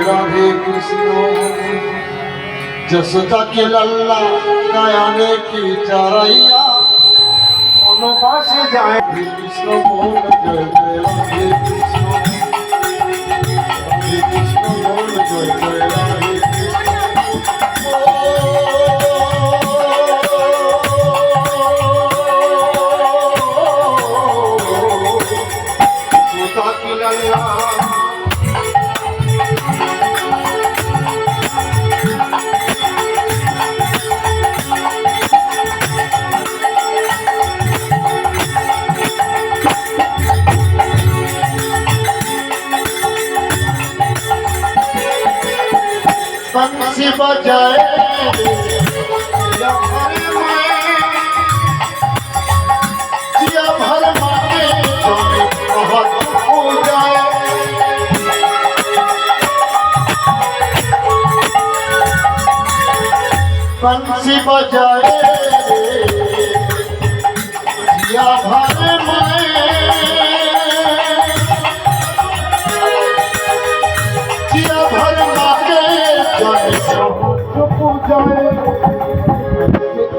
राधे कृष्ण जसोदा के लल्ला नयने की चरैया मनोबास जाए कृष्ण बोल जय जय राधे कृष्ण बोल जय जय राधे जसोदा के लल्ला बंसी बजाए जिया भर मांगे बहुत हो जाए बंसी बजाए जिया भर मांगे जिया भर मांगे चुप जाए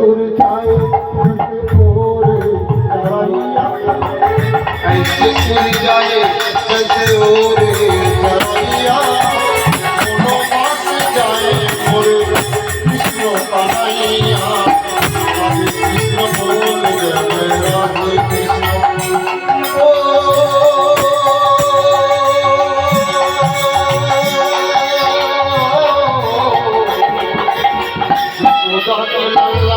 उड़ जाए ऐसे उड़ जाए जैसे ओरे चरैया दोनों पास जाए मोरे कृष्ण कन्हैया राधे कृष्ण बोल जय राधे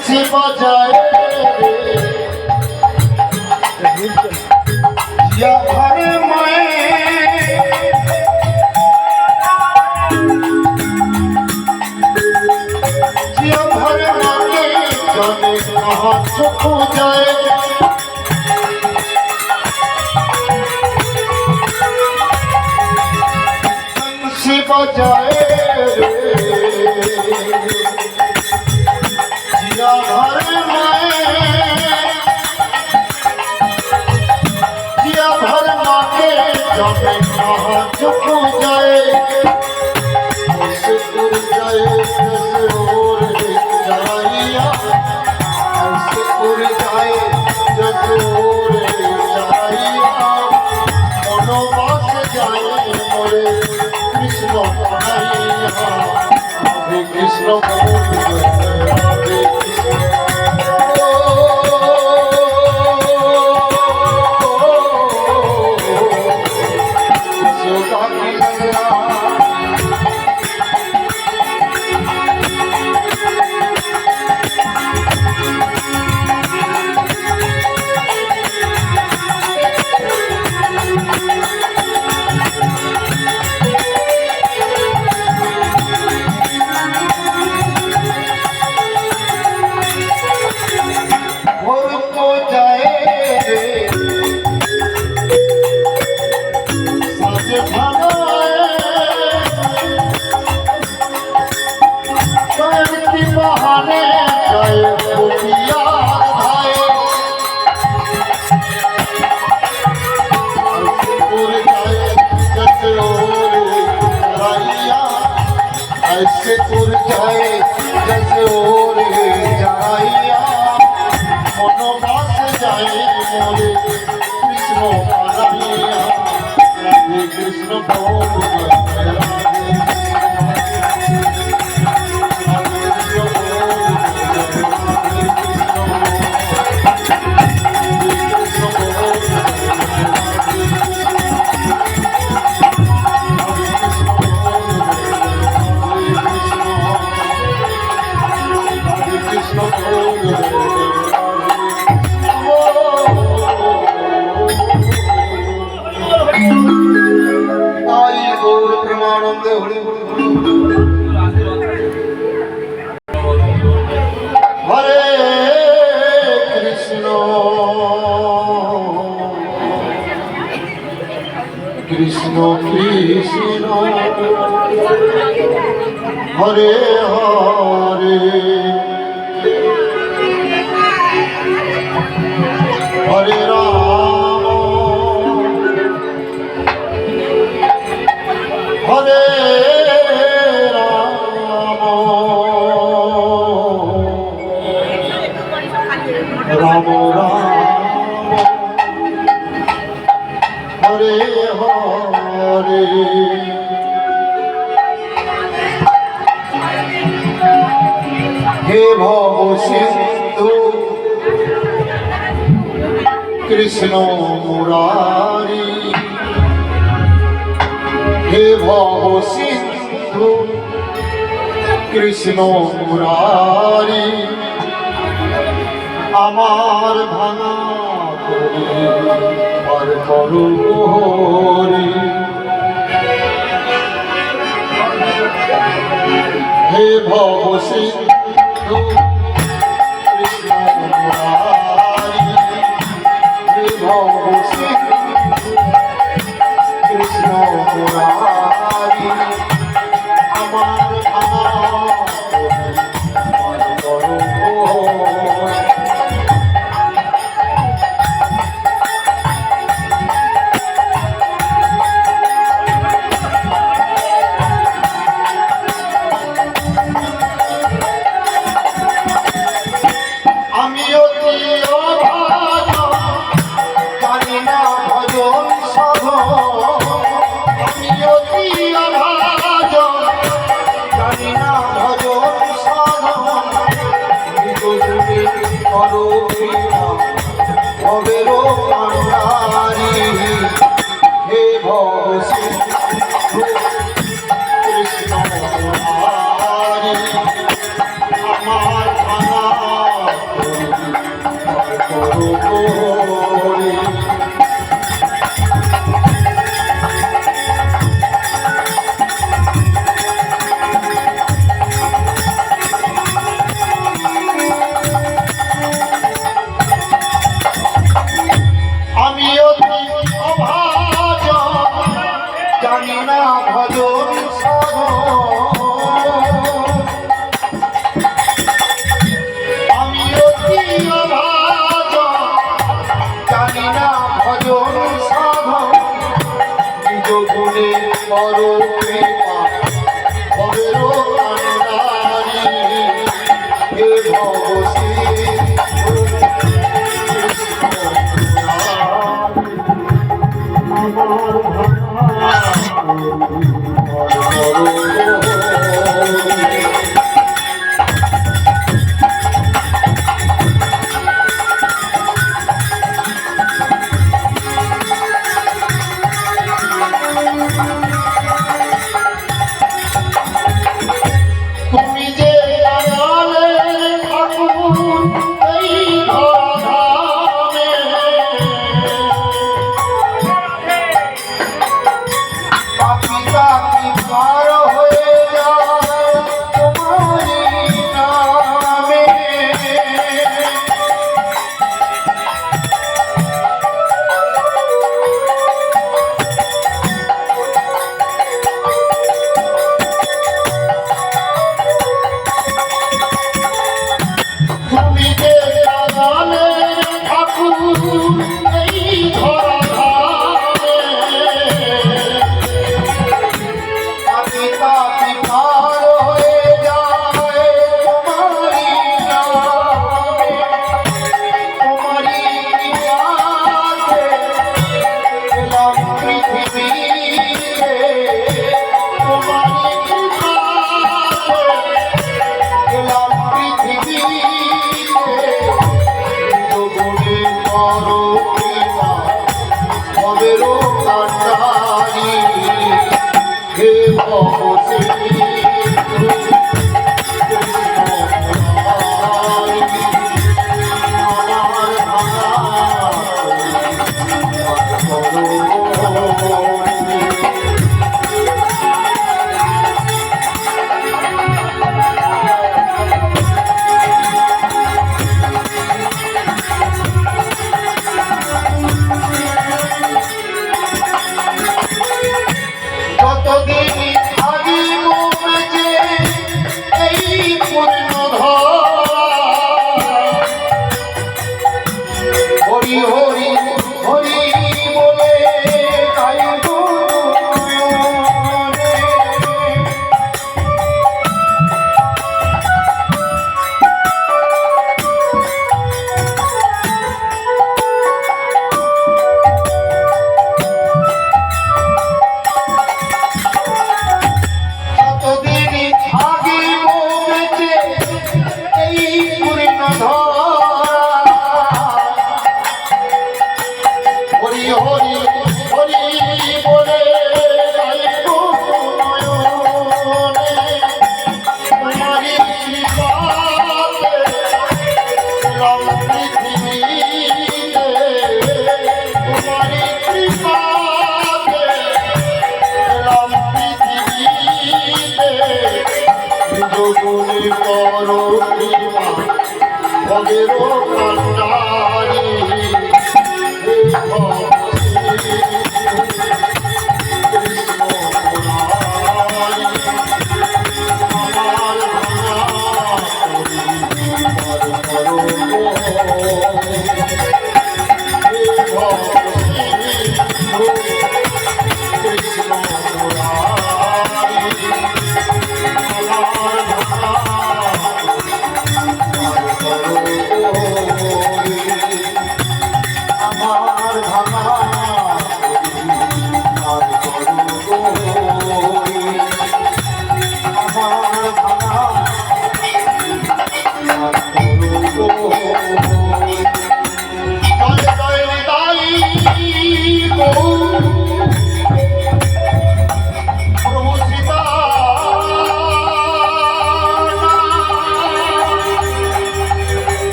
कृष्ण बजाए या भर में या भर मांगे जाने कहाँ छुप जाए बंसी बजाए जिया भर जिया भर मांगे जाने कहाँ चुप जाए ऐसे उड़ जाए जैसे ओर चरैया ऐसे उड़ जाए जैसे ओर चरैया मनोबास जाए मोरे कृष्ण कन्हैया राधे कृष्ण बोल राधे कृष्ण बहाने गए गोपिया भाई उड़ जाए जैसे ओरे चरैया ऐसे उड़ जाए जैसे ओरे चरैया मनोबास जाए मोरे कृष्ण कन्हैया राधे कृष्ण बोल आई गौर হরে রাম হরে রাম রাম রাম হরে হরে। হে ভব সিন্ধু কৃষ্ণ মুরারি, হে ভব সিন্ধু কৃষ্ণ মুরারি, আমার ভাঙা তরি পার করো হরি। হে ভব সিন্ধু কৃষ্ণ মুরারি, হে ভব সিন্ধু কৃষ্ণ মুরারি, আমার ভাঙা তরি পার করো হরি। আমিও জানি না ভজন সাধন, আমিও জানি না ভজন সাধন, করো ভবেরো কান্ডারি। হে ভব সিন্ধু কৃষ্ণ মুরারি, আমার ভাঙা করো হরি। আমিও অভাজন জানি না ভজন সাধন, আমিও জানি না ভজন সাধন, নিজ গুণে করো কৃপা ভবেরো কান্ডারি। হে ভব সিন্ধু কৃষ্ণ মুরারি, আমার ভাঙা করো হরি। তুমি যে দয়ালে ঠাকুর মহিমা ভবেরও কান্ডারি কৃষ্ণ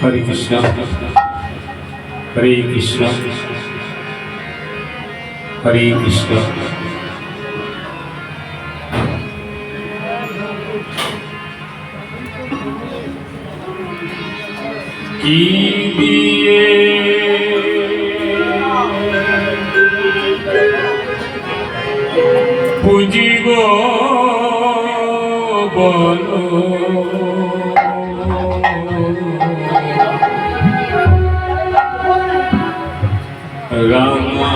हरे कृष्ण हरे कृष्ण हरे कृष्ण। কি দিয়ে বুঝিব বলো রামা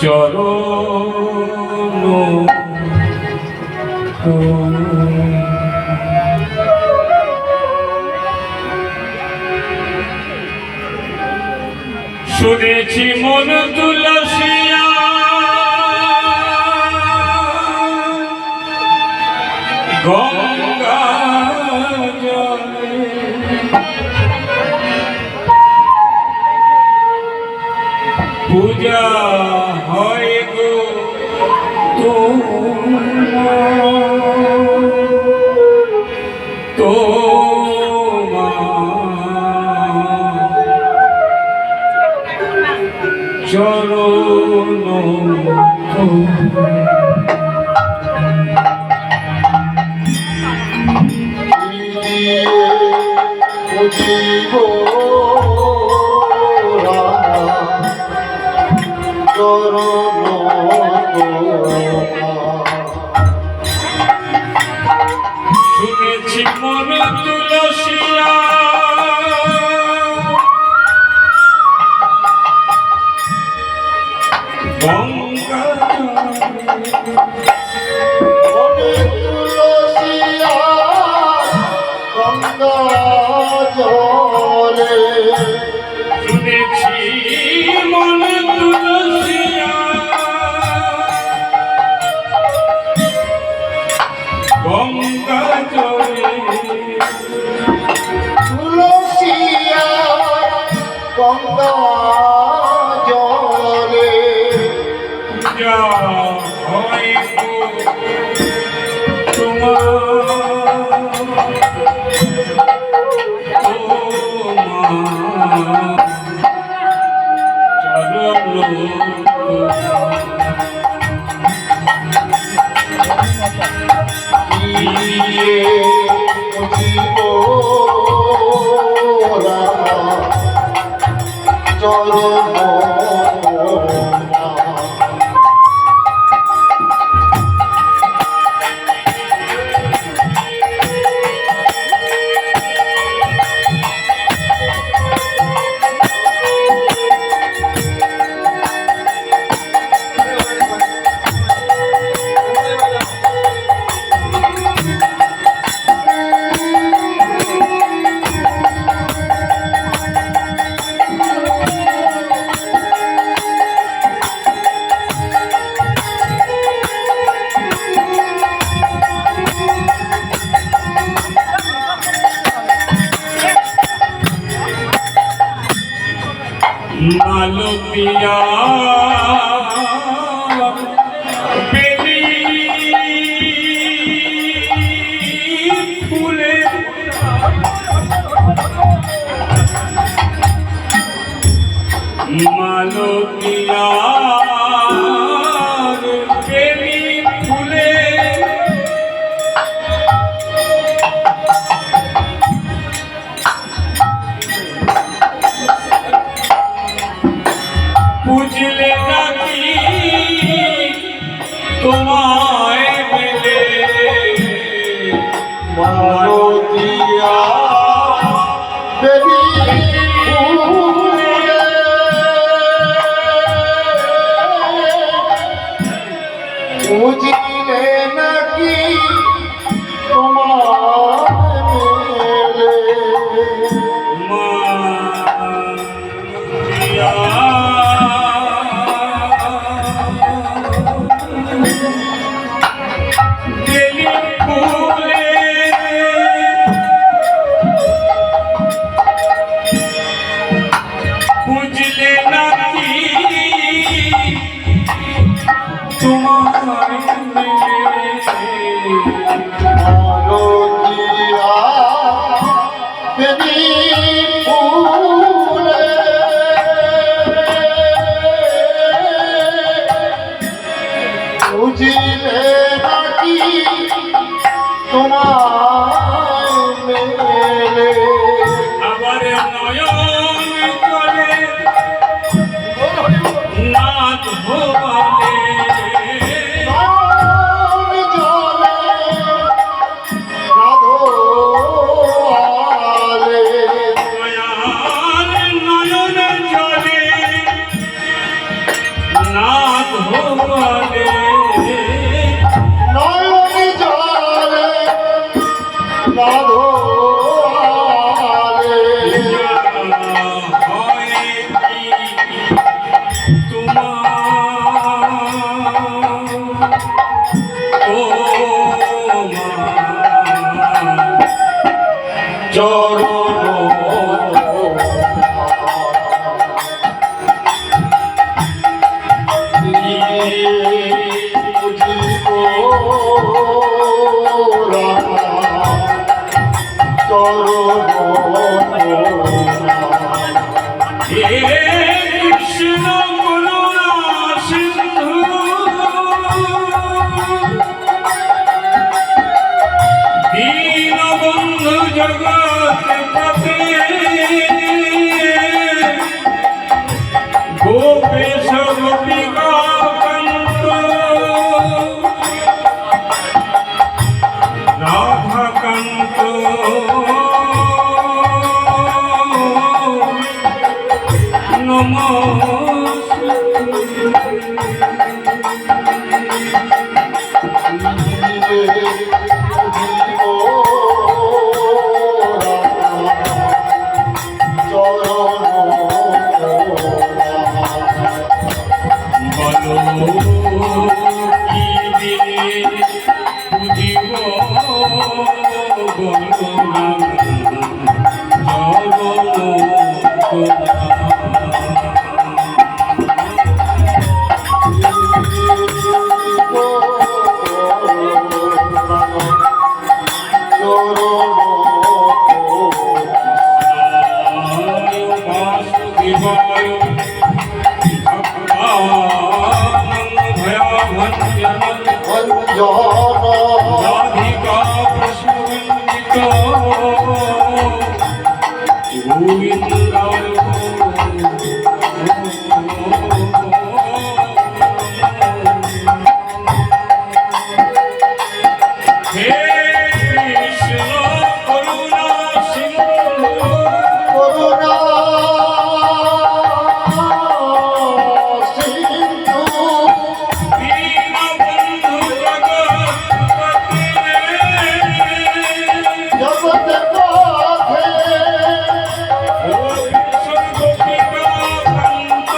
চরণ শুনেছি মন তুলসিয়া গঙ্গা জলে পূজা হয় গো চরণ বুঝিব চরণ শুনেছি মন তুলসিয়া গঙ্গা তুলসিয়া গঙ্গা জলে শুনেছি মন তুলসিয়া গঙ্গা জলে তুলসিয়া গঙ্গা জলে পূজা হয় গো মালতিয়া বেলি ফুলে মালতিয়া বেলি ফুলে বুঝলে নাকি তোমায় মেলে মালতিয়া বেলি ফুলে বুঝিলে নাকি তোমার মেলে মালতিয়া বেলি ফুলে বুঝলে নাকি তোমার চরণ হে কৃষ্ণ করুণা সিন্ধু দীনবন্ধু জগৎপতে গোপেশ গোপিকা কান্ত রাধাকান্ত রাধিকা প্রসঙ্গিত গোবিন্দায় হে কৃষ্ণ করুণা সিন্ধু দীনবন্ধু জগৎপতে গোপেশ গোপিকা কান্ত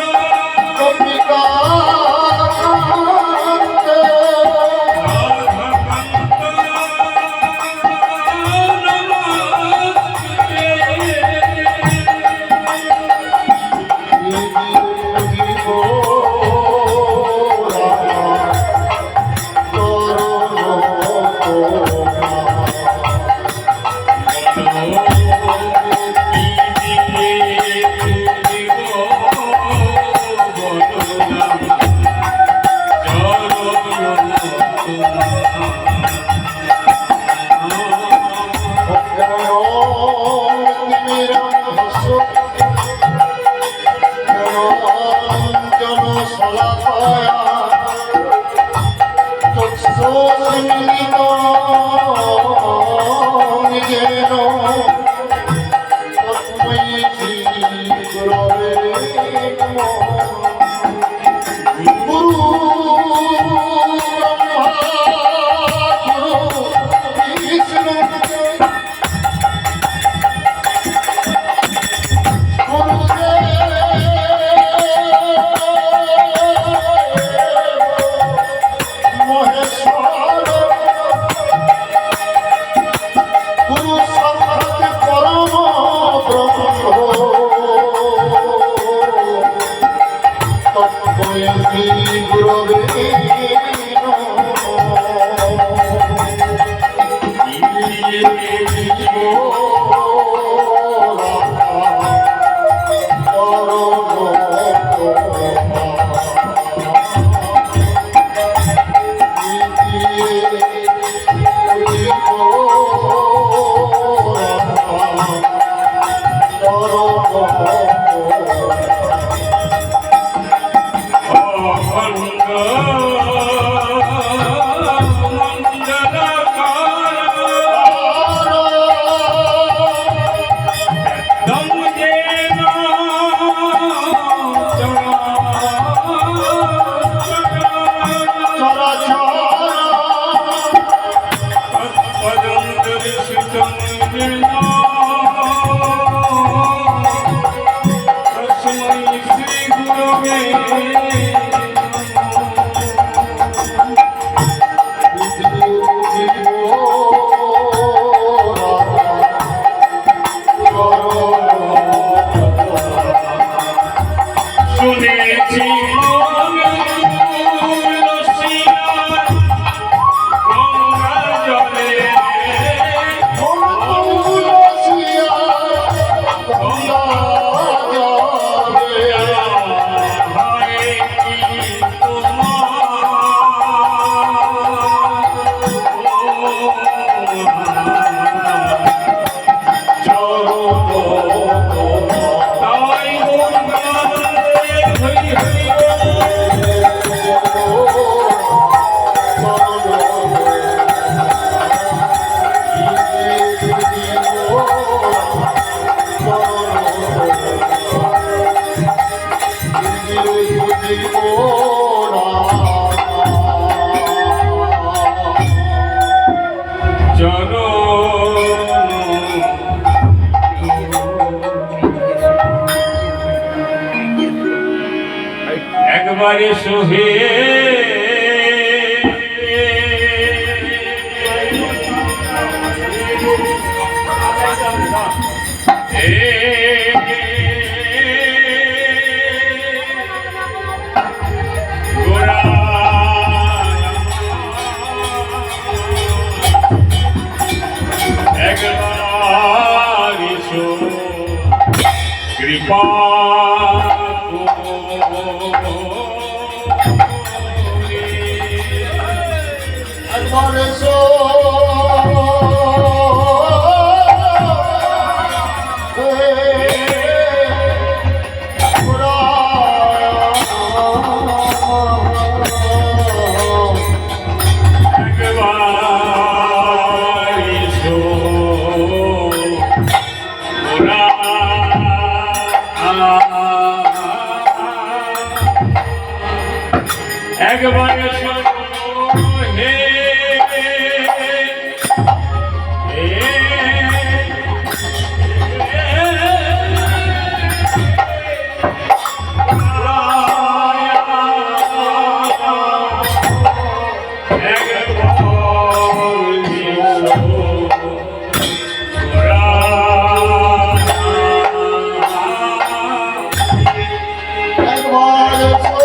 একবারে সোহে কৃপা একবার এসো একবার হে একবার এসো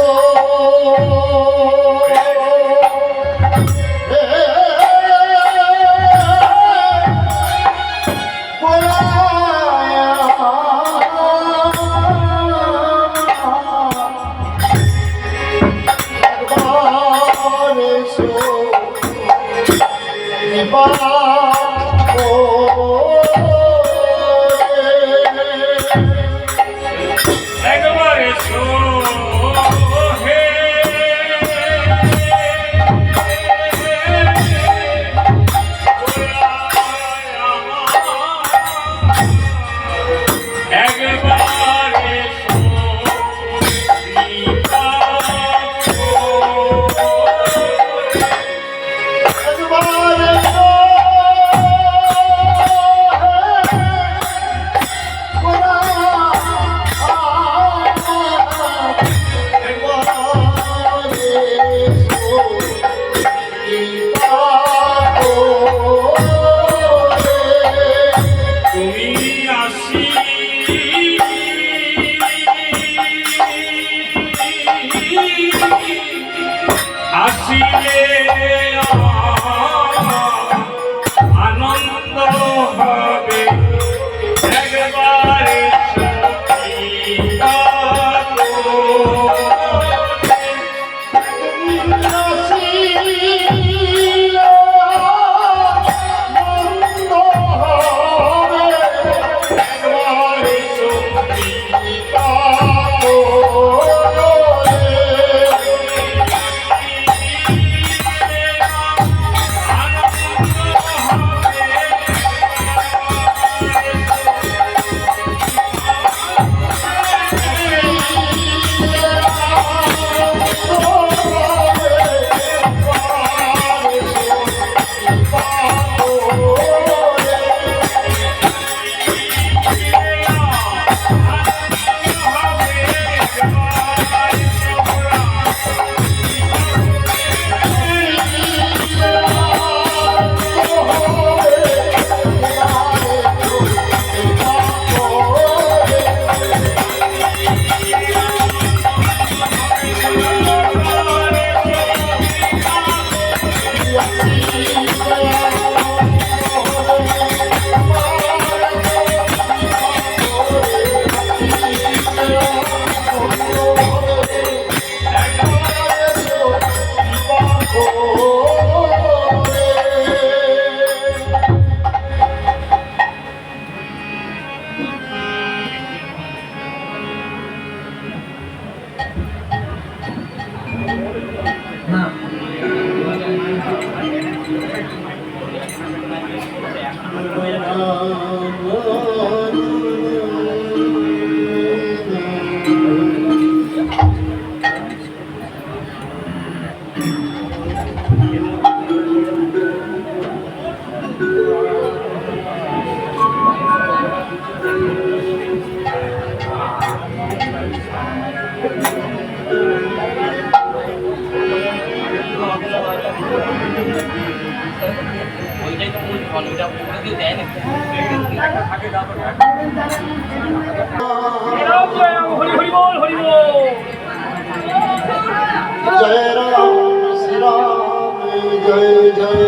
জয় রাম শ্রী রাম জয় জয়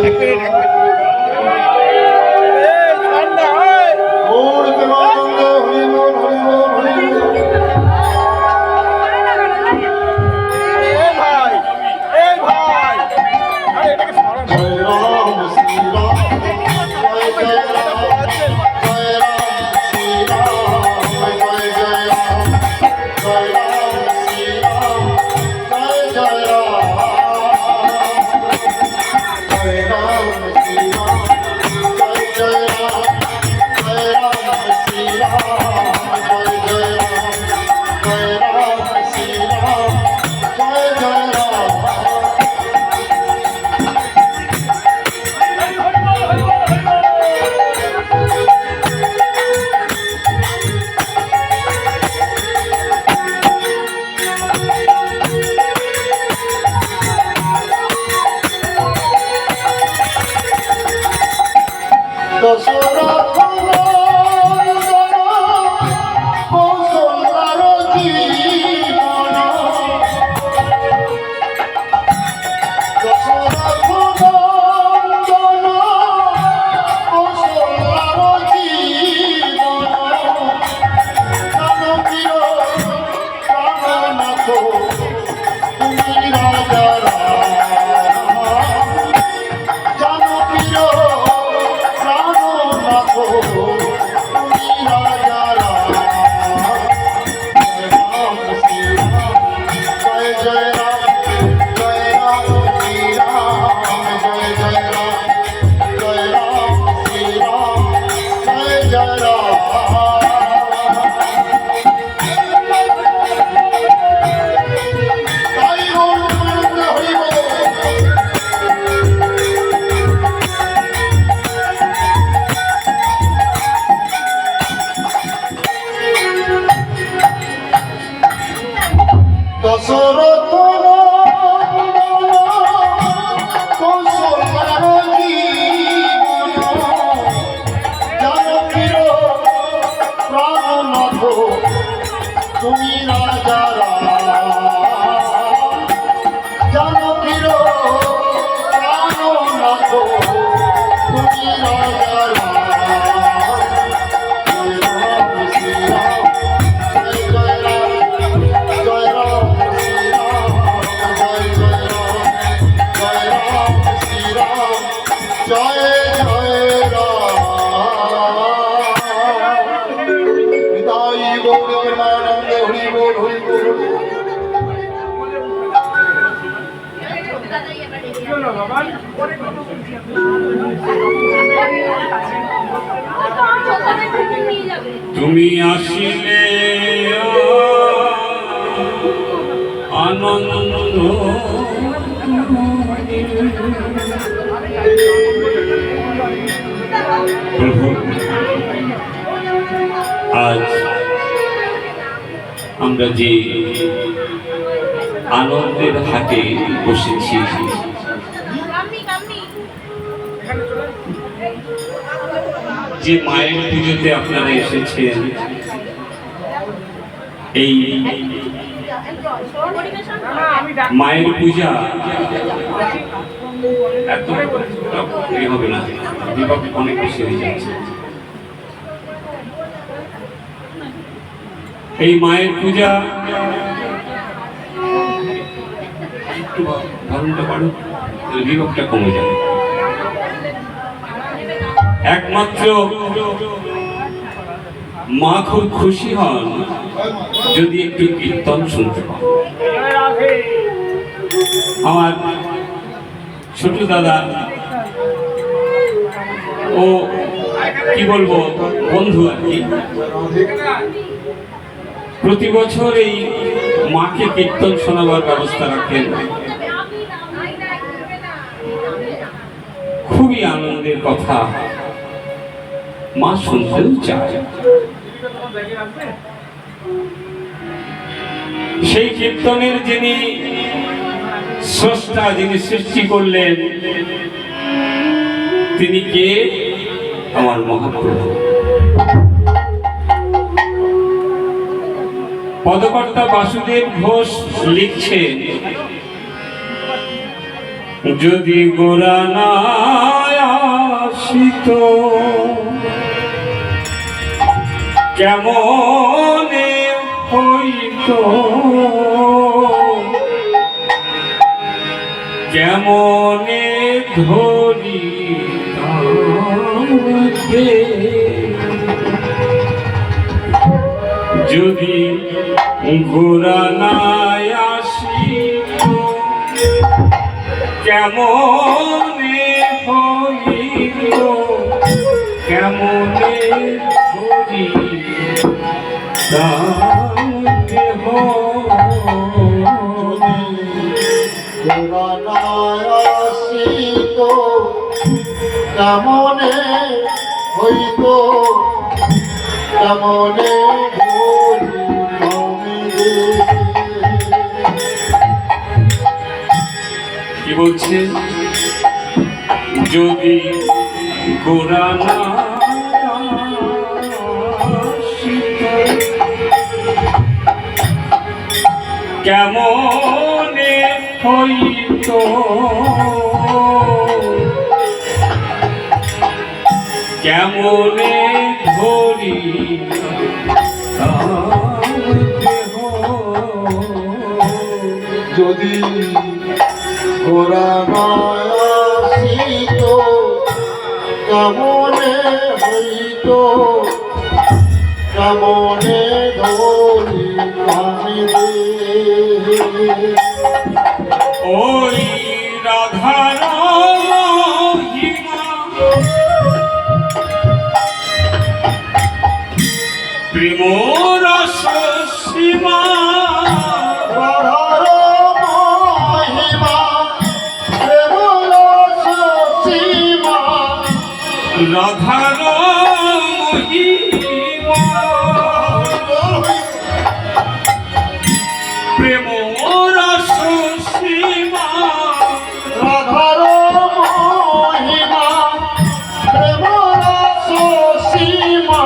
গৌর প্রেমানন্দ হরি বল হরি বল হরি বল। জয় রাম শ্রী রাম জয় জয় রাম জয় রাম শ্রী রাম জয় জয় রাম জয় রাম শ্রী রাম জয় জয় রাম জয় রাম শ্রী রাম জয় জয় রাম জয় রাম শ্রী রাম জয় জয় রাম জয় রাম শ্রী রাম জয় জয় রাম। দশরথ নন্দন কৌশল্যার জীবন দশরথ নন্দন কৌশল্যার জীবন জানকীর প্রাণনাথ তুমি রাজা রাম জানকীর প্রাণনাথ তুমি রাজা রাম জয় রাম শ্রী রাম জয় জয় রাম জয় রাম শ্রী রাম জয় জয় রাম জয় রাম শ্রী রাম জয় জয় রাম। তাই গৌর প্রেমানন্দ হরি বল। দশরথ নন্দন কৌশল্যার জীবন জানকীর প্রাণনাথ তুমি রাজা রাম জানকীর প্রাণনাথ তুমি রাজা রাম জয় রাম শ্রী রাম জয় জয় রাম জয় রাম শ্রী রাম জয় জয় রাম জয় রাম শ্রী রাম জয় জয় রাম। নিতাই গৌর প্রেমানন্দ হরি বল হরি বল। তুমি আসিলে আনন্দ প্রভু আজ আমরা যে আনন্দের হাটে বসেছি যে মায়ের পুজোতে আপনারা এসেছেন এই মায়ের পূজা এত হবে না, বিভাগ অনেক বেশি হয়ে যাচ্ছে। এই মায়ের পূজা একটু ধারণটা বাড়ো, বিভাগটা কমে যাবে। একমাত্র মা খুব খুশি হন যদি একটু কীর্তন শুনতে পান। আমার ছোট দাদা ও কি বলবো বন্ধু আর কি, প্রতি বছর এই মাকে কীর্তন শোনাবার ব্যবস্থা রাখেন। খুবই আনন্দের কথা, মা শুনতেও চায়। সেই কীর্তনের যিনি স্রষ্টা, যিনি সৃষ্টি করলেন, তিনি কে আমার মহাপ্রভু। পদকর্তা বাসুদেব ঘোষ লিখছেন, যদি গোরা না আসিত কেমনে হইত, কেমনে ধরিতাম রে, যদি গোরা না আসিত কেমনে হইত, কেমনে ধরিতাম দেহ, আসিত কেমনে হইত, কেমনে কি বলছে, যদি গোরা না আসিত কেমনে হইত, কেমনে ধরি যদি ওরা আসিত কেমনে হইত, কেমনে ধরি আমি ওই রাধার মহিমা প্রেম রস সীমা, রাধার মহিমা প্রেম রস সীমা, রাধার মহিমা প্রেম রস সীমা, রাধার মহিমা প্রেম রস সীমা,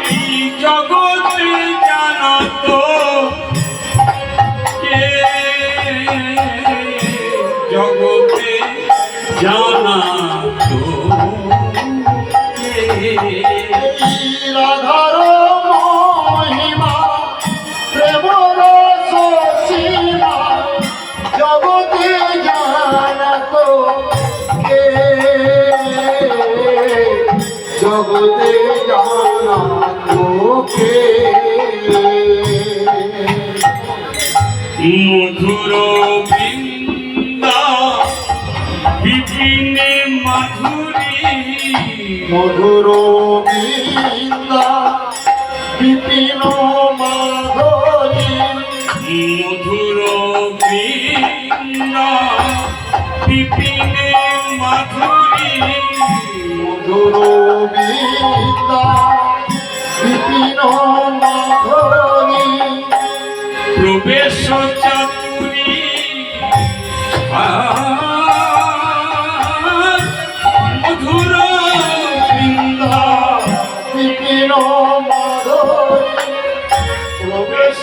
এই জগতে জানত কে, জগতে জানত কে, রাধার মহিমা প্রেম রস সীমা, জগতে জানত কে, জগতে জানত কে, মধুর বৃন্দা বিপিনে মাধুরী, মধুর বৃন্দা বিপিন মাধুরী, মধুর বৃন্দা বিপিনে মাধুরী, মধুর বৃন্দা বিপিন মাধুরী, প্রবেশ চাতুরী মধুর বৃন্দা বিপিন মাধুরী, প্রবেশ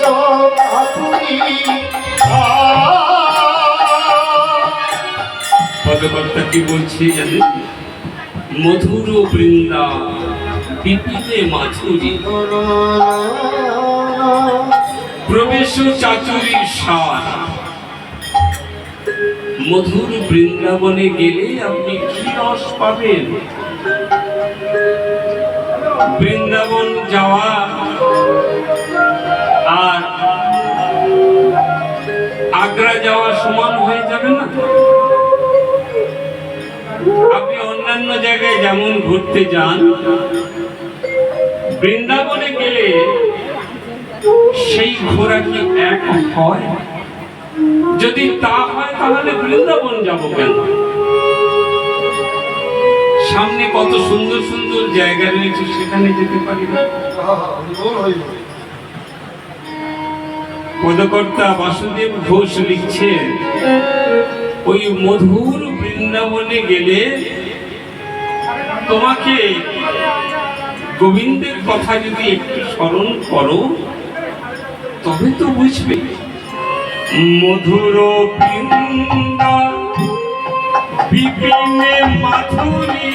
চাতুরী। পদকর্তা কি বলছে জানেন, মধুর বৃন্দা বিপিনে মাধুরী, প্রবেশ চাতুরী সার। মধুর বৃন্দাবনে গেলে আপনি কি রস পাবেন? বৃন্দাবন যাওয়া আর আগ্রা যাওয়া সমান হয়ে যাবে না? আপনি অন্যান্য জায়গায় যেমন ঘুরতে যান, বৃন্দাবনে গেলে সেই ঘোরা কি এক হয়? যদি তা হয় তাহলে বৃন্দাবন যাব কেন? সামনে কত সুন্দর সুন্দর জায়গা রয়েছে, সেখানে যেতে পারি না? পদকর্তা বাসুদেব ঘোষ লিখছেন, ওই মধুর বৃন্দাবনে গেলে তোমাকে গোবিন্দের কথা যদি একটু স্মরণ করো তবে তো বুঝবে। মধুর বৃন্দা বিপিনে মাধুরী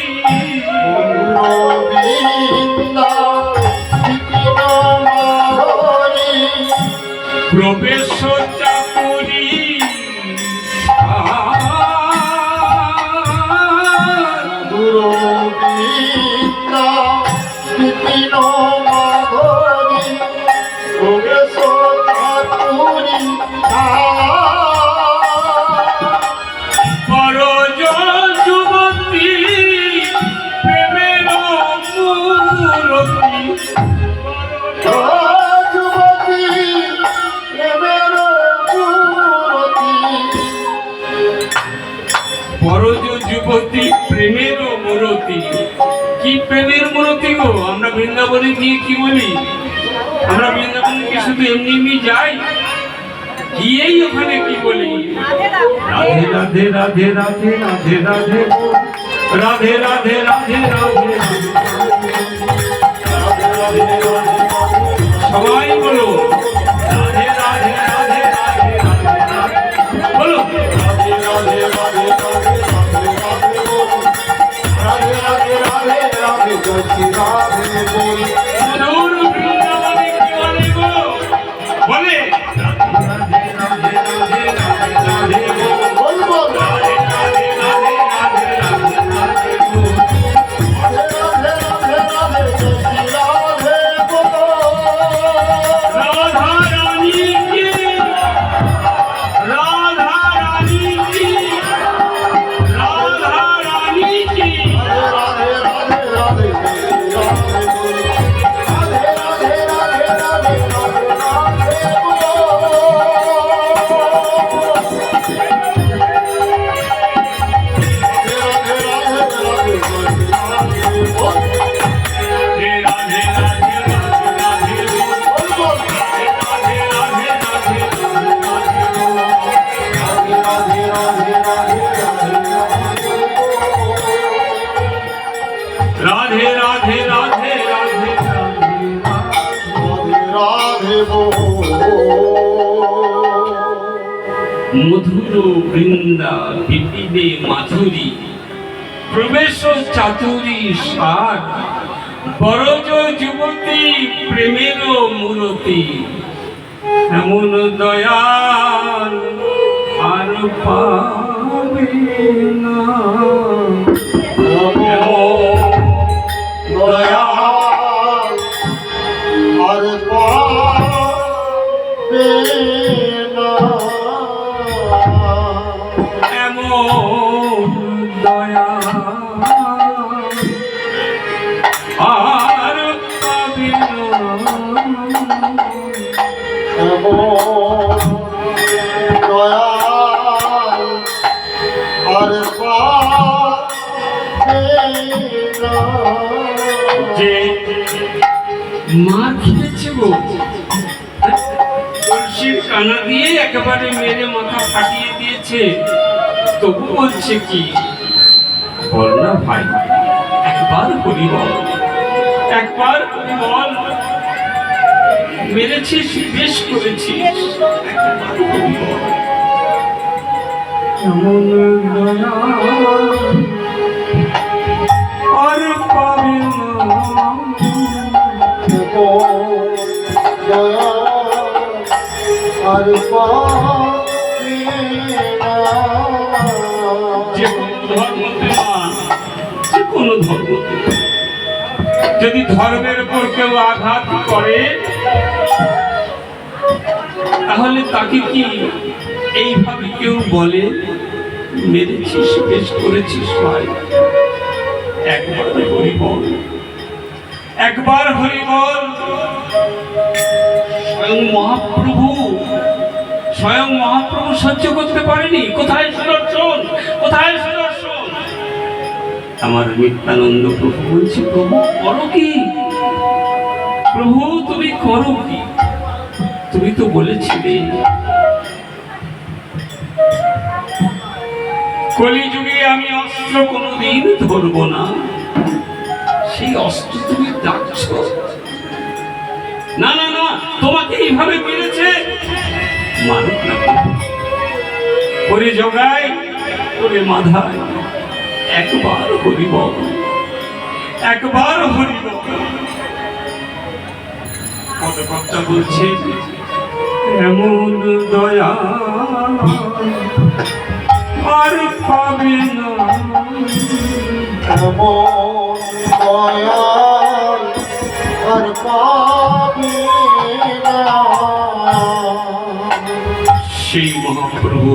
রবীন্দ্র বিপিন মাধুরী প্রবেশ চাকুরী রবীন্দ্র বিপিন মাধুরী প্রবেশ চাকুরী পরজ যুবতী প্রেমের মূরতি যুবতী প্রেমের মূরতি পরজ যুবতী প্রেমের মূরতি। কি প্রেমের মূরতি গো? আমরা বৃন্দাবনে গিয়ে কি বলি? আমরা বৃন্দাবনে কি শুধু এমনি এমনি যাই? গিয়েই ওখানে কি বলি? রাধে রাধে রাধে রাধে রাধে রাধে রাধে রাধে রাধে রাধে। সবাই বলো রাধে রাধে রাধে রাধে রাধে। বলো রাধে রাধে রাধে রাধে রাধে রাধে রাধে রাধে জয় শ্রী রাধে বল মধুর বৃন্দাবনে কি বলে গো? বলে রাধে রাধে রাধে রাধে রাধে বল বল রাধে রাধে রাধে রাধে রাধে রাধে গো। রাধে রাধে রাধে জয় শ্রী রাধে বল राधा रानी की राधा रानी की राधा रानी की राधे राधे राधे जय श्री राधे बोल राधे राधे राधे राधे राधे राधे बोल राधे राधे राधे राधे राधे बोल बोल राधे राधे राधे राधे राधे राधे राधे राधे राधे राधे राधे बोल मधुर बृंदा बिपिने माधुरी प्रवेश चातुरी सार बरज যুবতী প্রেমের মূরতি এমন দয়াল আর পাবে না এমন দয়াল আর পাবে না এমন দয়াল আর পাবে না এমন দয়াল আর পাবে না যে মার খেয়েছে গো, কলসির কানা দিয়ে একেবারে মেরে মাথা ফাটিয়ে দিয়েছে, তবু বলছে কি বল না ভাই, একবার করি বল, একবার করি বল, মেরেছিস বেশ করেছিস, একবার করি বল। এমন দয়া আর পাবে না আর পাবে না যে কোনো ধর্ম, যদি ধর্মের উপর কেউ আঘাত করে তাহলে তাকে কি এইভাবে কেউ বলে মেরেছিস বেশ করেছিস ভাই? একবার হরি বল, একবার হরি বল। স্বয়ং মহাপ্রভু সহ্য করতে পারেনি। কোথায় সুদর্শন, কোথায় সুদর্শন? আমার নিত্যানন্দ প্রভু বলছি, প্রভু করো কি? প্রভু তুমি করো কি? তুমি তো বলেছিলে কলিযুগে আমি অস্ত্র কোনোদিন ধরবো না, সেই অস্ত্র তুমি ডাকছো? না না না, তোমাকে এইভাবে মেরেছে, মারুক না। ওরে জগাই, ওরে মাধায়, একবার হরিব, একবার হরিব। পদকর্তা বলছে, এমন দয়া আর পাবে না, এমন দয়াল আর পাবে না। সেই মহাপ্রভু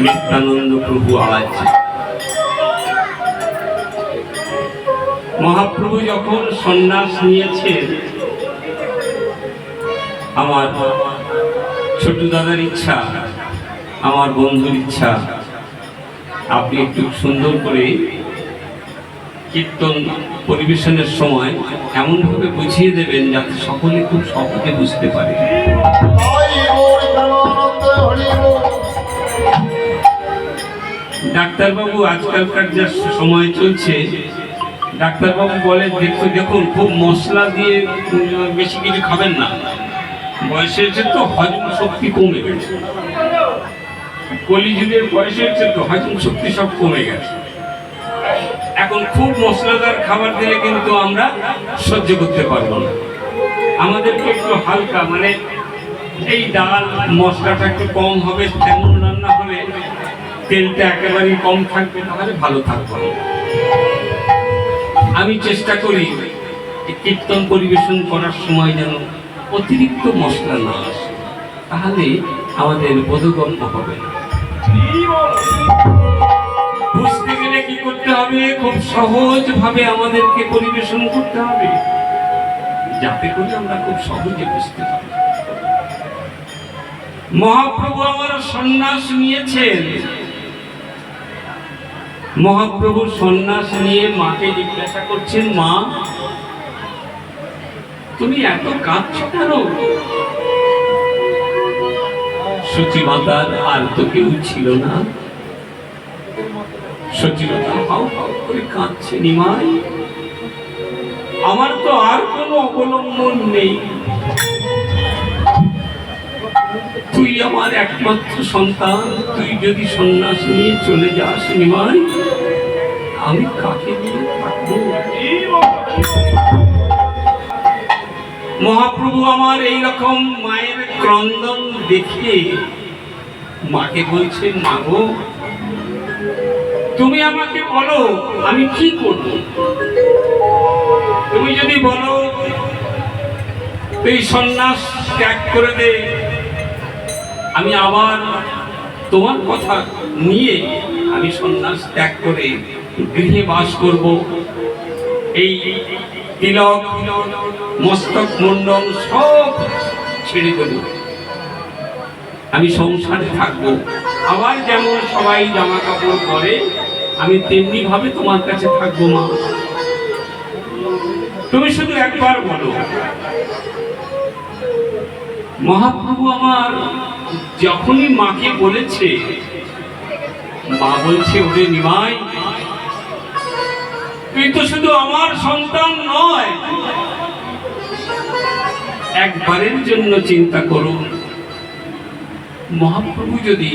নিত্যানন্দ প্রভু আজ মহাপ্রভু যখন সন্ন্যাস নিয়েছেন, আমার ছোট দাদার ইচ্ছা, আমার বন্ধুর ইচ্ছা, আপনি একটু সুন্দর করে কীর্তন পরিবেশনের সময় এমনভাবে বুঝিয়ে দেবেন যাতে সকলে খুব সহজে বুঝতে পারে। তাই ওর প্রেমানন্দে হরিব। ডাক্তারবাবু আজকালকার যা সময় চলছে, ডাক্তারবাবু বলে দেখুন খুব মশলা দিয়ে বেশি কিছু খাবেন না, বয়স হয়েছে তো হজম শক্তি কমে গেছে, কলিযুগের বয়স হয়েছে তো হজম শক্তি সব কমে গেছে। এখন খুব মশলাদার খাবার দিলে কিন্তু আমরা সহ্য করতে পারবো না। আমাদেরকে একটু হালকা, মানে এই ডাল মশলাটা একটু কম হবে, তেমন রান্না হলে তেলটা একেবারেই কম থাকবে, তাহলে ভালো থাকবে। আমি চেষ্টা করি কীর্তন পরিবেশন করার সময় যেন অতিরিক্ত মশলা না আসে, তাহলে আমাদের বোধগম্য হবে না। বুঝতে গেলে কি করতে হবে? খুব সহজ ভাবে আমাদেরকে পরিবেশন করতে হবে, যাতে করে আমরা খুব সহজে বুঝতে পারি। মহাপ্রভু আমার সন্ন্যাস নিয়েছেন, মহাপ্রভু সন্ন্যাস নিয়ে মাকে জিজ্ঞাসা করছেন, মা তুমি এত কাঁদছ কেন? সচিমাতার আর তো কেউ ছিল না, সচিমাতা হাউ হাউ করে কাঁদছে, নিমাই আমার তো আর কোনো অবলম্বন নেই, তুই আমার একমাত্র সন্তান, তুই যদি সন্ন্যাস নিয়ে চলে যাস নিমাই, আমি কাকে নিয়ে থাকবো? মহাপ্রভু আমার এইরকম মায়ের ক্রন্দন দেখে মাকে বলছেন, মাগো তুমি আমাকে বলো আমি কি করব? তুমি যদি বলো এই সন্ন্যাস ত্যাগ করে দে, আমি আবার তোমার কথা নিয়ে আমি সন্ন্যাস ত্যাগ করে গৃহে বাস করব, এই তিলক মস্তক মুন্ডন সব ছেড়ে দেব, আমি সংসারে থাকবো, আবার যেমন সবাই জামা কাপড় পরে আমি তেমনি ভাবে তোমার কাছে থাকবো মা, তুমি শুধু একবার বলো। মহাপ্রভু আমার যখনই মাকে বলেছে, মা বলছে, ওরে নিমাই তুই তো শুধু আমার সন্তান নয়, একবারের জন্য চিন্তা করুন, মহাপ্রভু যদি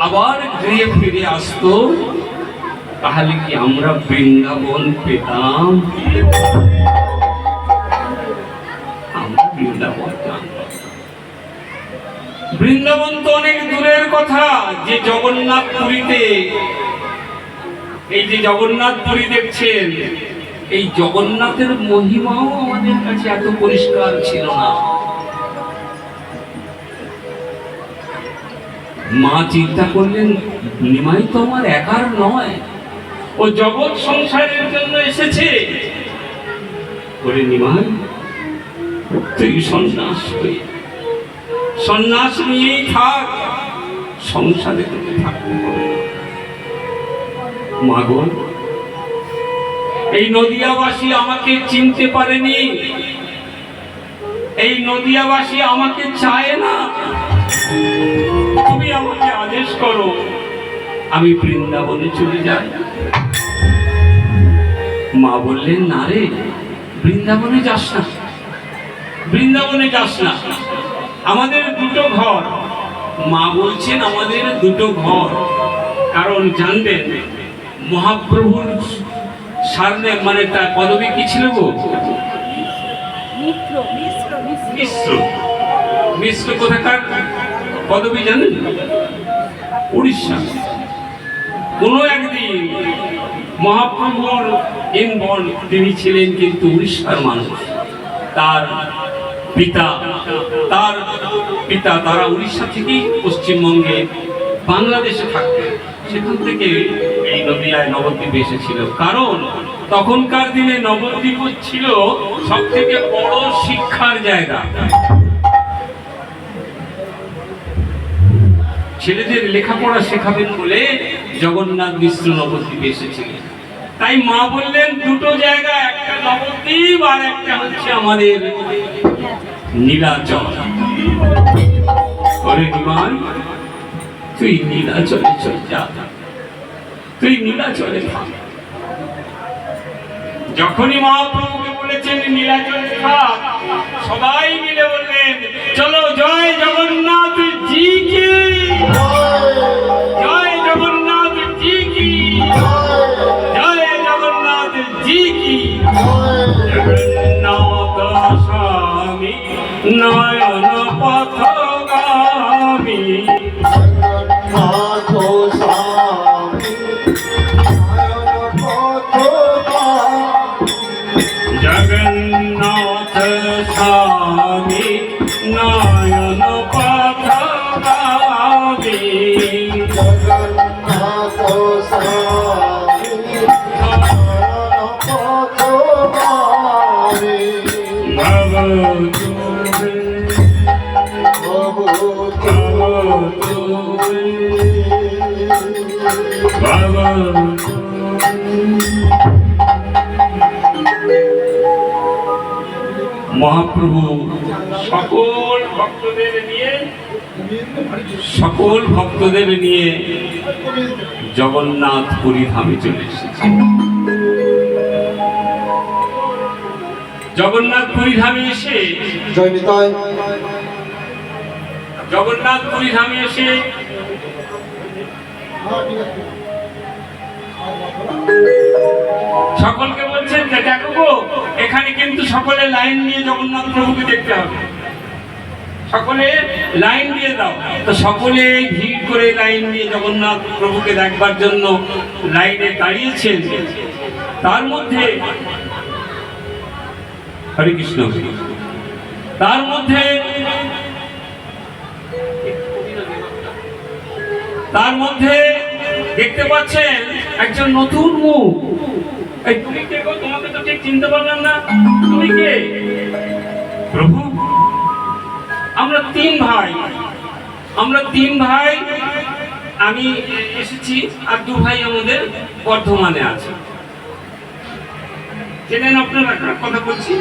আবার গৃহে ফিরে আসতো, তাহলে কি আমরা বৃন্দাবন পেতাম? আমরা বৃন্দাবন জানতাম। বৃন্দাবন তো অনেক দূরের কথা, যে জগন্নাথ পুরীতে, এই যে জগন্নাথ পুরী দেখছেন, এই জগন্নাথের মহিমাও আমাদের কাছে এত পরিষ্কার ছিল না। মা চিন্তা করলেন, নিমাই তো আমার একার নয়, ও জগৎ সংসারের জন্য এসেছে, ওরে নিমাই তুই সন্ন্যাস নিয়েই থাক, সংসারে তোকে থাকতে হবে। মাগো এই নদিয়াবাসী আমাকে চিনতে পারেনি, এই নদিয়াবাসী আমাকে চায় না, তুমি আমাকে আদেশ করো আমি বৃন্দাবনে চলে যাই। মা বললেন, না রে, বৃন্দাবনে যাস না, বৃন্দাবনে যাস না, আমাদের দুটো ঘর। মা বলছেন আমাদের দুটো ঘর, কারণ জানবেন মহাপ্রভুর সারনে মানে তার পদবী কি ছিল গো? মিশ্র। মিশ্র কোথাকার পদবী জানেন? উড়িষ্যা। কোনো একদিন মহাপ্রভুর ইনবর্ন তিনি ছিলেন কিন্তু উড়িষ্যার মানুষ। তার পিতা তারা উড়িষ্যা থেকেই পশ্চিমবঙ্গে বাংলাদেশে থাকতেন। সেখান থেকে এই নদিয়ায় নবদ্বীপে এসেছিল, কারণ তখনকার দিনে নবদ্বীপ ছিল সব থেকে বড় শিক্ষার জায়গা। ছেলেদের লেখাপড়া শেখাবেন বলে জগন্নাথ মিশ্র নবদ্বীপে এসেছিলেন। তাই মা বললেন দুটো জায়গা, একটা নবদ্বীপ আর একটা হচ্ছে আমাদের নীলাচল। ওরে নিমাই, তুই নীলাচলে চলে যা, তুই নীলাচলে থাক। যখনই মহাপ্রভুকে বলেছেন নীলাচলে থাক, সবাই মিলে বললেন, চলো জয় জগন্নাথ জি কি, জয় জগন্নাথ জি কি, জয় জগন্নাথ জি কি। জগন্নাথ স্বামী নয়ন পথগামী, জগন্নাথ স্বামী নয়ন পথগামী, জগন্নাথ স্বামী নয়ন পথগামী, জগন্নাথ স্বামী নয়ন পথগামী। মহাপ্রভু সকল ভক্তদের নিয়ে জগন্নাথ পুরী ধামে চলে এসেছে। জগন্নাথ পুরী ধামে এসে জগন্নাথ পুরী ধামে এসে সকলকে বলছেন যে দেখো গো, এখানে কিন্তু সকলে লাইন দিয়ে জগন্নাথ প্রভুকে দেখতে হবে, সকলে লাইন দিয়ে দাও। তো সকলে ভিড় করে লাইন দিয়ে জগন্নাথ প্রভুকে দেখবার জন্য লাইনে দাঁড়িয়েছেন। তার মধ্যে হরে কৃষ্ণ, তার মধ্যে দেখতে পাচ্ছেন একজন নতুন মুখ। এই তুমি কে গো? তোমাকে তো ঠিক চিনতে পারলাম না, তুমি কে? প্রভু, আমরা তিন ভাই, আমি এসেছি আর দু ভাই আমাদের বর্ধমানে আছে। চেনেন আপনারা কথা বলছি?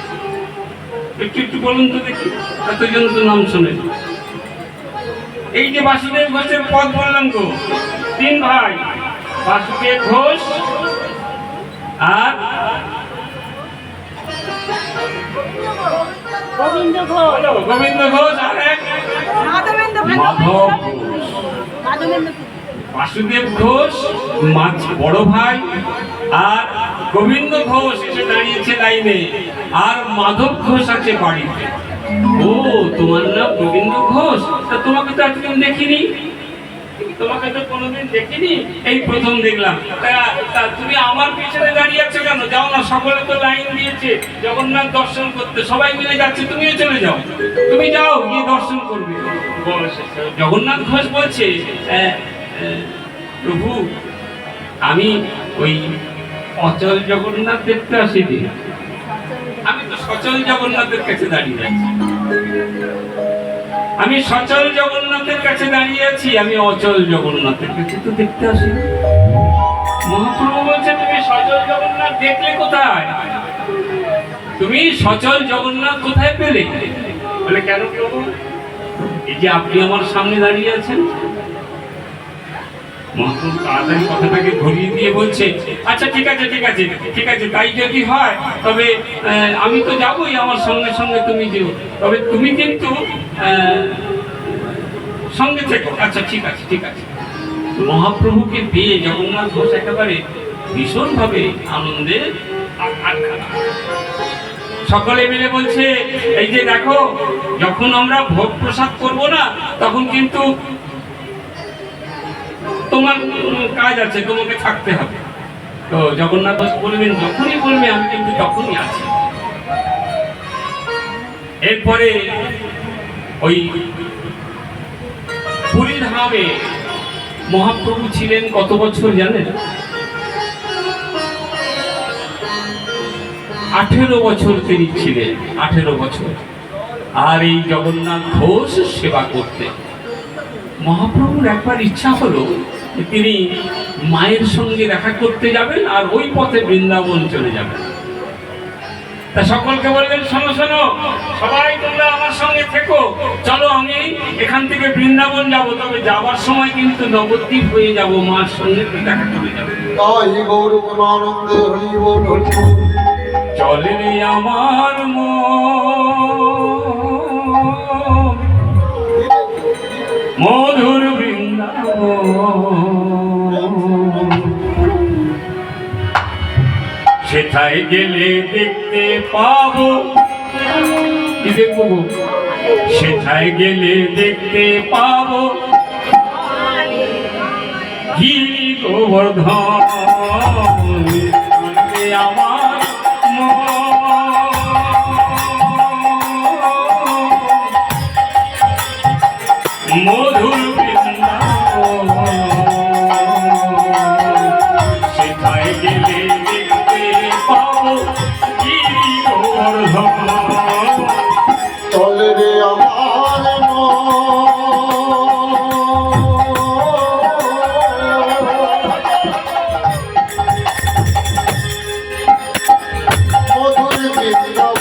একটু বলুন তো দেখি, এতজন তো নাম শোনেন। এই যে বাসুদেব ঘোষের পদ বললাম গো, তিন ভাই, বাসুদেব ঘোষ আর গোবিন্দ ঘোষ আর এক মাধব ঘোষ। বাসুদেব ঘোষ বড় ভাই আর গোবিন্দ ঘোষ এসে দাঁড়িয়েছে লাইনে, আর মাধব ঘোষ আছে বাড়িতে। ও, তোমার নাম গোবিন্দ ঘোষ? তা তোমাকে তো আজকে দেখিনি, তোমাকে তো কোনোদিন দেখিনি, এই প্রথম দেখলাম। তা তুমি আমার পিছনে দাঁড়িয়ে আছো কেন? যাও না, সকলে তো লাইন দিয়েছে জগন্নাথ দর্শন করতে, সবাই মিলে যাচ্ছে, তুমিও চলে যাও, তুমি যাও গিয়ে দর্শন করবে। জগন্নাথ ঘোষ বলছে, প্রভু, আমি ওই অচল জগন্নাথ দেখতে আসিনি, আমি তো সচল জগন্নাথের কাছে দাঁড়িয়ে আছি। আমি সচল জগন্নাথের কাছে দাঁড়িয়ে আছি, আমি অচল জগন্নাথের কাছে তো দেখতে আসি। মহাপ্রভু বলছে, তুমি সচল জগন্নাথ দেখলে কোথায়? তুমি সচল জগন্নাথ কোথায় পেলে? বলে, কেন প্রভু? এই যে আপনি আমার সামনে দাঁড়িয়ে আছেন, মহাপ্রভু তাড়াতাড়ি কথাটাকে ঘুরিয়ে দিয়ে বলছে, আচ্ছা ঠিক আছে ঠিক আছে ঠিক আছে, তাই যদি হয় তবে আমি তো যাবোই, আমার সঙ্গে সঙ্গে তুমি যেও, তবে তুমি কিন্তু সঙ্গে থেকো। আচ্ছা ঠিক আছে ঠিক আছে। মহাপ্রভুকে পেয়ে জগন্নাথ ঘোষ একেবারে ভীষণভাবে আনন্দে সকলে মিলে বলছে, এই যে দেখো, যখন আমরা ভোগ প্রসাদ করবো না তখন কিন্তু তোমার কাজ আছে, তোমাকে থাকতে হবে। তো জগন্নাথ দাস বলবেন, যখনই বলবে আমি কিন্তু তখনই আছি। এরপরে ওই পুরী ধামে মহাপ্রভু ছিলেন কত বছর জানেন? 18 বছর তিনি ছিলেন, 18 বছর। আর এই জগন্নাথ ঘোষ সেবা করতে মহাপ্রভুর একবার ইচ্ছা হলো তিনি মায়ের সঙ্গে দেখা করতে যাবেন আর ওই পথে বৃন্দাবন চলে যাবেন। তা সকলকে বললেন, শোনো শোনো সবাই, তোমরা আমার সঙ্গে থেকো, চলো আমি এখান থেকে বৃন্দাবন যাব, তবে যাবার সময় কিন্তু নবদ্বীপ হয়ে যাব, মার সঙ্গে দেখা করে যাবে। তাই গৌর প্রেমানন্দে হরি বল হরি বল। চলে রে আমার মধুর বৃন্দাবন, সেথায় গেলে দেখতে পাবো, কি দেখবো? সেথায় গেলে দেখতে পাবো গিরি গোবর্ধন, আমার মধুর বৃন্দাবন, সেথায় গেলে দেখতে পাবো গিরি গোবর্ধন। চলে রে আমার মধুর বৃন্দাবন,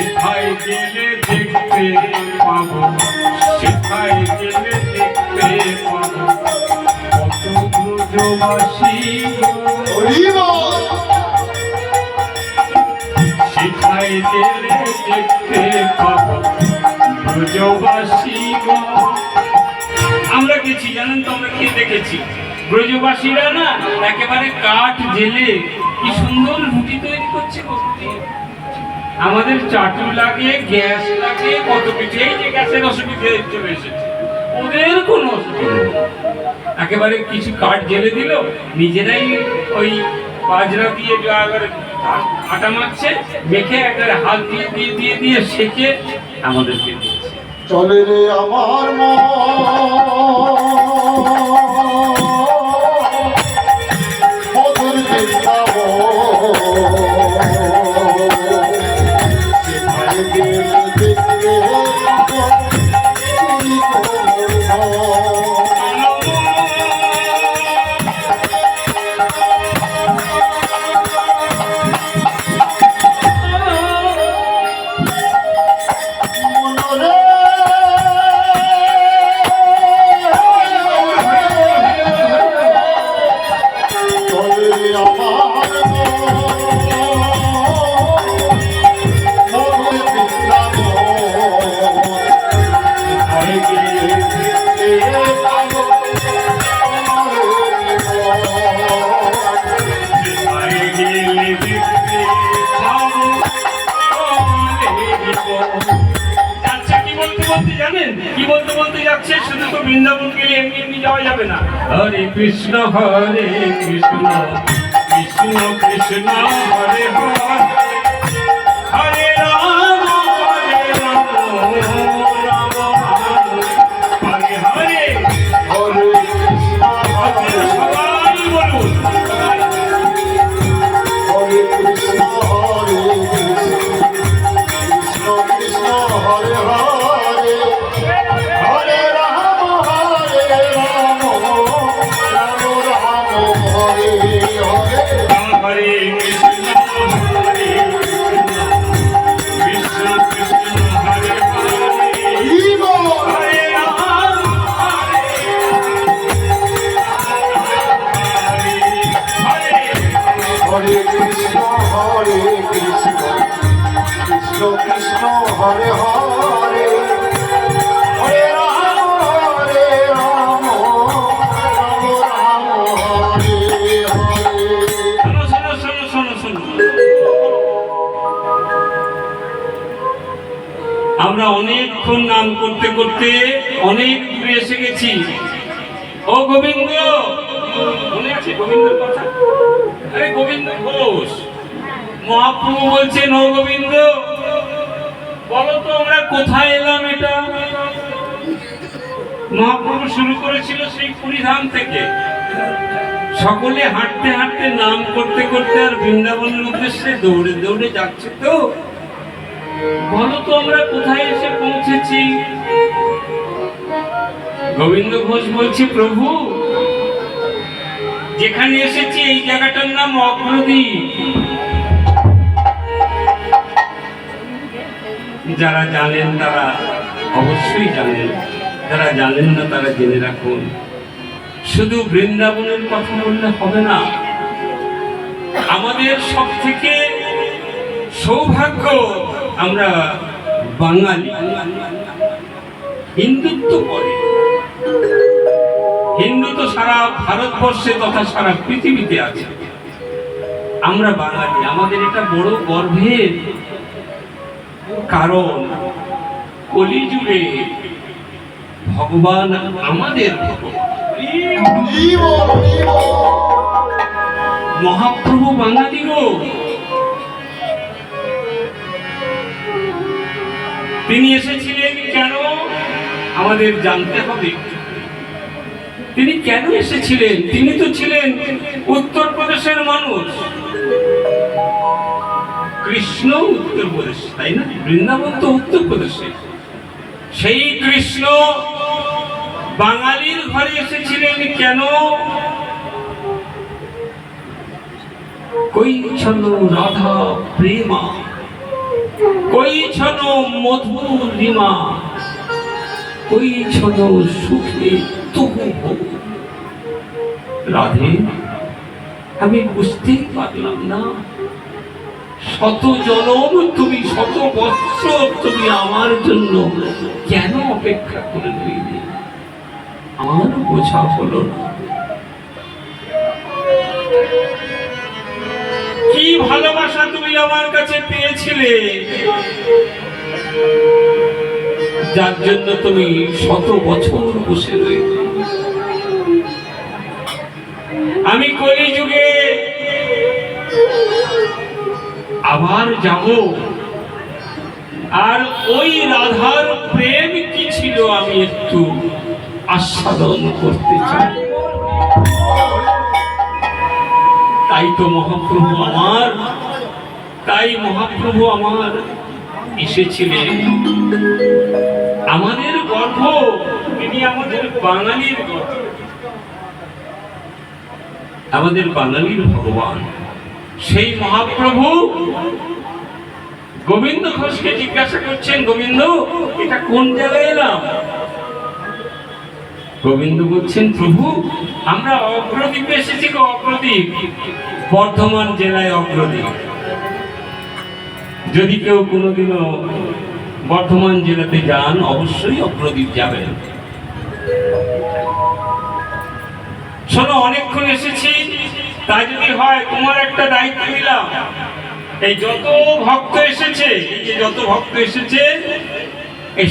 সেথায় গেলে দেখতে পাবো কত ব্রজবাসী, সেথায় গেলে দেখতে পাবো ব্রজবাসী। আমরা গেছি জানেন তো, আমরা কি দেখেছি? ব্রজবাসীরা না একেবারে কাঠ জেলে কি সুন্দর রুটি তৈরি করছে। আমাদের চাটু লাগে, গ্যাস লাগে, কত কিছু, এই যে গ্যাসের অসুবিধা চলে এসেছে, ওদের কোনো অসুবিধা নেই। একেবারে কিছু কাঠ জেলে দিল, নিজেরাই ওই বাজরা দিয়ে আটা মাখছে, মেখে একবারে হাত দিয়ে দিয়ে দিয়ে দিয়ে সেকে আমাদেরকে দিচ্ছে। চলে রে আমার মধুর বৃন্দাবন, সেখানে গেলে দেখতে পাবো গিরি গোবর্ধন। জানেন কি বলতে বলতে যাচ্ছে? শুধু তো বৃন্দাবন গেলে এমনি এমনি যাওয়া যাবে না। হরে কৃষ্ণ কৃষ্ণ কৃষ্ণ হরে হরে, হরে রাম রাম রাম হরে হরে, হরে কৃষ্ণ হরে হরে হরে রাম রাম রাম হরে হরে। শোনো শোনো শোনো শোনো শোনো, আমরা অনেকক্ষণ নাম করতে করতে অনেক দূরে এসে গেছি। ও গোবিন্দ, মনে আছে গোবিন্দের কথা? আরে গোবিন্দ ঘোষ, মহাপ্রভু বলছেন ও গোবিন্দ বলো তো আমরা কোথায় এলাম? এটা মহাপ্রভু শুরু করেছিল সেই পুরীধাম থেকে। সকলে হাঁটতে হাঁটতে নাম করতে করতে আর বৃন্দাবনের উদ্দেশ্যে দৌড়ে দৌড়ে যাচ্ছে। তো বলো তো আমরা কোথায় এসে পৌঁছেছি? গোবিন্দ ঘোষ বলছি প্রভু যেখানে এসেছি এই জায়গাটার নাম অগ্রদ্বীপ। যারা জানেন তারা অবশ্যই জানেন, যারা জানেন না তারা জেনে রাখুন। শুধু বৃন্দাবনের কথা বললে হবে না, আমাদের সব থেকে সৌভাগ্য আমরা বাঙালি। হিন্দুত্ব পরে, হিন্দু তো সারা ভারতবর্ষে তথা সারা পৃথিবীতে আছে, আমরা বাঙালি। আমাদের এটা বড় গর্বের কারণ কলিযুগে ভগবান আমাদের মহাপ্রভু বাঙালি গো। তিনি এসেছিলেন কেন আমাদের জানতে হবে। তিনি কেন এসেছিলেন? তিনি তো ছিলেন উত্তরপ্রদেশের মানুষ। কৃষ্ণ উত্তরপ্রদেশ, তাই না? বৃন্দাবন তো উত্তরপ্রদেশে। সেই কৃষ্ণ বাঙালির ঘরে এসেছিলেন কেন? কই ছনো রাধা প্রেমা, কই ছনো মধুর রিমা, কই ছনো সুখে তবু রাধে। আমি বুঝতেই পারলাম না, শত জনম তুমি, শত বৎসর তুমি আমার জন্য কেন অপেক্ষা করে রইলে? আমার বোঝা হলো না। কি ভালোবাসা তুমি আমার কাছে পেয়েছিলে, যার জন্য তুমি শত বছর বসে রইলে। আমি কলিযুগে আবার যাব, আর ওই রাধার প্রেম কি ছিল আমি একটু আস্বাদন করতে চাই। তাই তো মহাপ্রভু আমার, তাই মহাপ্রভু আমার এসেছিলেন। আমাদের গর্ব, তিনি আমাদের বাঙালির গর্ব, আমাদের বাঙালির ভগবান। সেই মহাপ্রভু গোবিন্দ ঘোষকে জিজ্ঞাসা করছেন, গোবিন্দ এটা কোন জায়গায় এলাম? গোবিন্দ বলছেন, প্রভু আমরা অগ্রদ্বীপে এসেছি গো। অগ্রদ্বীপ বর্ধমান জেলায় অগ্রদ্বীপ। যদি কেউ কোনোদিনও বর্ধমান জেলাতে যান অবশ্যই অগ্রদ্বীপ যাবেন। শোনো, অনেকক্ষণ এসেছি, তাই যদি হয় তোমার একটা দায়িত্ব দিলাম। এই যত ভক্ত এসেছে, এই যে যত ভক্ত এসেছে, এই